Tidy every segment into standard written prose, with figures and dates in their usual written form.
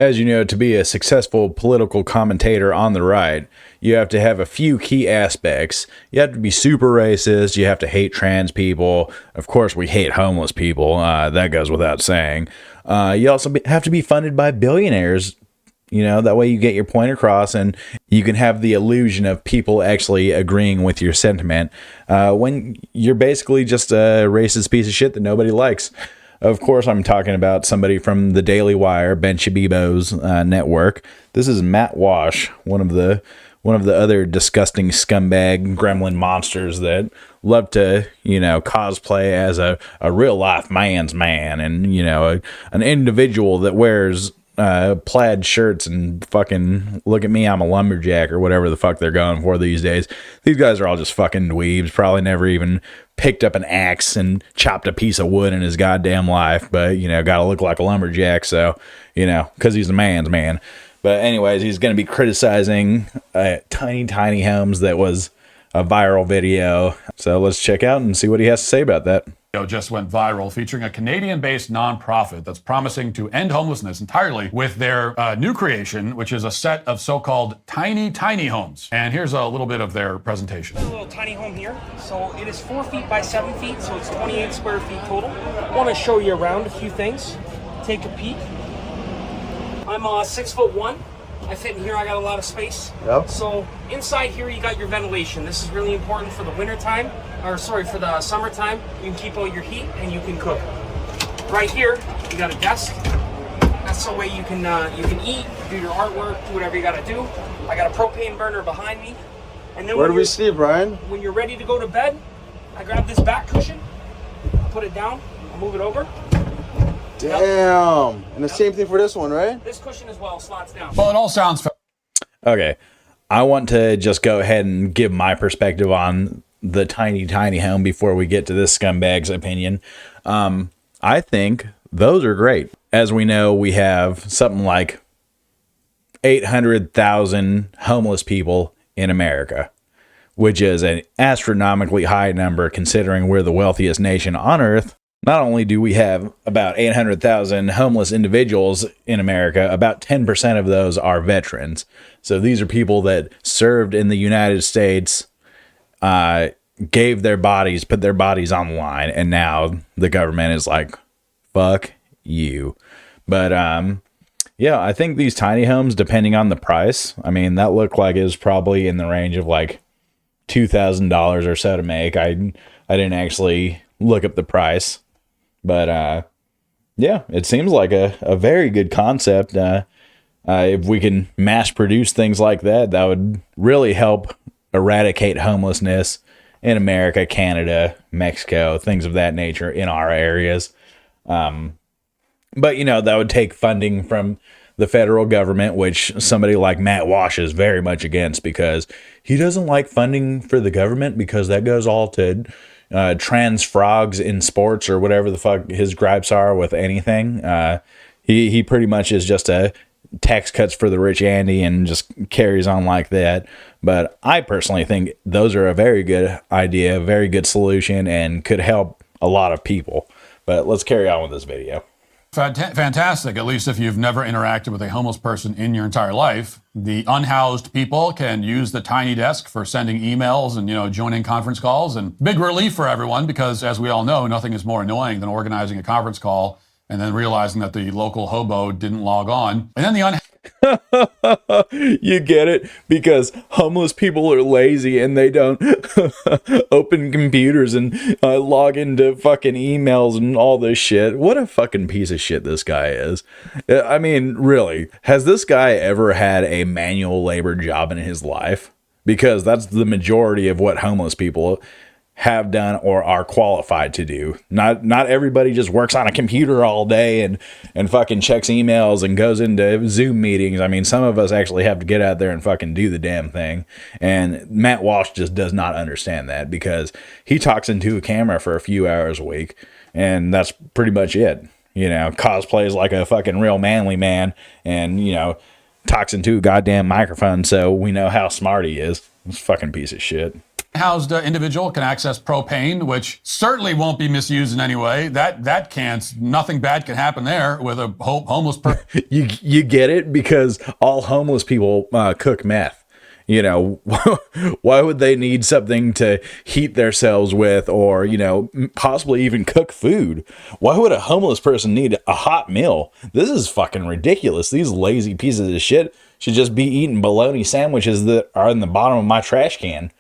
As you know, to be a successful political commentator on the right, you have to have a few key aspects. You have to be super racist. You have to hate trans people. Of course, we hate homeless people. That goes without saying. You also have to be funded by billionaires. You know, that way you get your point across and you can have the illusion of people actually agreeing with your sentiment when you're basically just a racist piece of shit that nobody likes. Of course, I'm talking about somebody from the Daily Wire, Ben Shabibo's network. This is Matt Walsh, one of the other disgusting scumbag gremlin monsters that love to, cosplay as a real life man's man, and an individual that wears plaid shirts and fucking look at me, I'm a lumberjack, or whatever the fuck they're going for these days. These guys are all just fucking dweebs, probably never even picked up an axe and chopped a piece of wood in his goddamn life, but gotta look like a lumberjack, so because he's a man's man. But anyways, he's going to be criticizing tiny homes that was a viral video, so let's check out and see what he has to say about that. Just went viral, featuring a Canadian-based nonprofit that's promising to end homelessness entirely with their new creation, which is a set of so-called tiny homes. And here's a little bit of their presentation. A little tiny home here. So it is 4 feet by 7 feet, so it's 28 square feet total. I want to show you around a few things. Take a peek. I'm 6'1". I fit in here, I got a lot of space. Yep. So inside here you got your ventilation. This is really important for the winter time, for the summertime. You can keep out your heat and you can cook. Right here, you got a desk. That's the way you can eat, do your artwork, do whatever you gotta do. I got a propane burner behind me. And then where do we sleep, Brian? When you're ready to go to bed, I grab this back cushion, put it down, I'll move it over. Damn. Yep. And the same thing for this one, right? This cushion as well slots down. Well, it all sounds okay. I want to just go ahead and give my perspective on the tiny home before we get to this scumbag's opinion. I think those are great. As we know, we have something like 800,000 homeless people in America, which is an astronomically high number considering we're the wealthiest nation on earth. Not only do we have about 800,000 homeless individuals in America, about 10% of those are veterans. So these are people that served in the United States, gave their bodies, put their bodies on the line, and now the government is like, fuck you. But yeah, I think these tiny homes, depending on the price, I mean, that looked like it was probably in the range of like $2,000 or so to make. I didn't actually look up the price. But, yeah, it seems like a very good concept. If we can mass produce things like that, that would really help eradicate homelessness in America, Canada, Mexico, things of that nature in our areas. But, that would take funding from the federal government, which somebody like Matt Walsh is very much against because he doesn't like funding for the government because that goes all to trans frogs in sports or whatever the fuck his gripes are with anything. He pretty much is just a tax cuts for the rich Andy and just carries on like that. But I personally think those are a very good idea, a very good solution, and could help a lot of people. But let's carry on with this video. Fantastic. At least if you've never interacted with a homeless person in your entire life, the unhoused people can use the tiny desk for sending emails and, joining conference calls, and big relief for everyone because, as we all know, nothing is more annoying than organizing a conference call and then realizing that the local hobo didn't log on. And then you get it? Because homeless people are lazy and they don't open computers and log into fucking emails and all this shit. What a fucking piece of shit this guy is. I mean, really, has this guy ever had a manual labor job in his life? Because that's the majority of what homeless people have done or are qualified to do. Not everybody just works on a computer all day and fucking checks emails and goes into Zoom meetings. I mean, some of us actually have to get out there and fucking do the damn thing. And Matt Walsh just does not understand that because he talks into a camera for a few hours a week and that's pretty much it. Cosplays like a fucking real manly man and, talks into a goddamn microphone so we know how smart he is. This fucking piece of shit. Housed individual can access propane, which certainly won't be misused in any way. That can't. Nothing bad can happen there with a homeless person. You get it, because all homeless people cook meth. You know, why would they need something to heat themselves with, or, you know, possibly even cook food? Why would a homeless person need a hot meal? This is fucking ridiculous. These lazy pieces of shit should just be eating bologna sandwiches that are in the bottom of my trash can.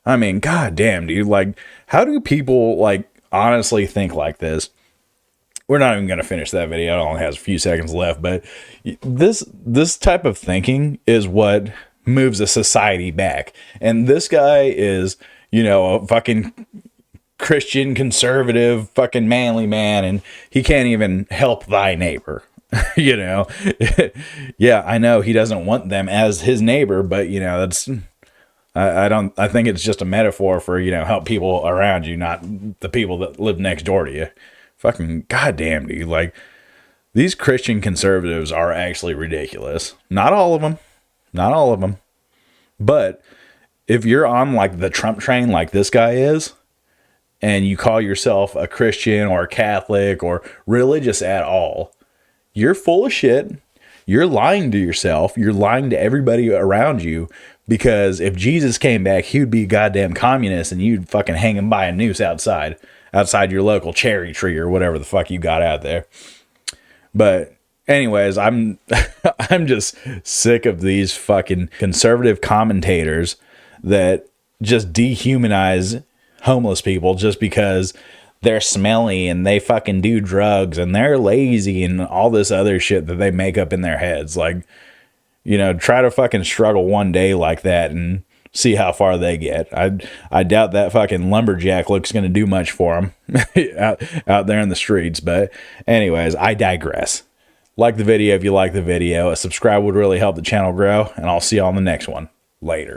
I mean, goddamn, dude. Like, how do people, like, honestly think like this? We're not even going to finish that video. It only has a few seconds left, but this type of thinking is what moves a society back. And this guy is, you know, a fucking Christian conservative fucking manly man, and he can't even help thy neighbor. You know. Yeah, I know he doesn't want them as his neighbor, but, you know, that's, I think it's just a metaphor for, you know, help people around you, not the people that live next door to you. Fucking goddamn, dude. Like, these Christian conservatives are actually ridiculous. Not all of them. Not all of them. But if you're on, like, the Trump train like this guy is, and you call yourself a Christian or a Catholic or religious at all, you're full of shit. You're lying to yourself. You're lying to everybody around you, because if Jesus came back, he would be a goddamn communist, and you'd fucking hang him by a noose outside your local cherry tree or whatever the fuck you got out there. But anyways, I'm just sick of these fucking conservative commentators that just dehumanize homeless people just because they're smelly and they fucking do drugs and they're lazy and all this other shit that they make up in their heads. Like, you know, try to fucking struggle one day like that and see how far they get. I doubt that fucking lumberjack looks going to do much for them out there in the streets. But anyways, I digress. Like the video if you like the video. A subscribe would really help the channel grow, and I'll see you on the next one. Later.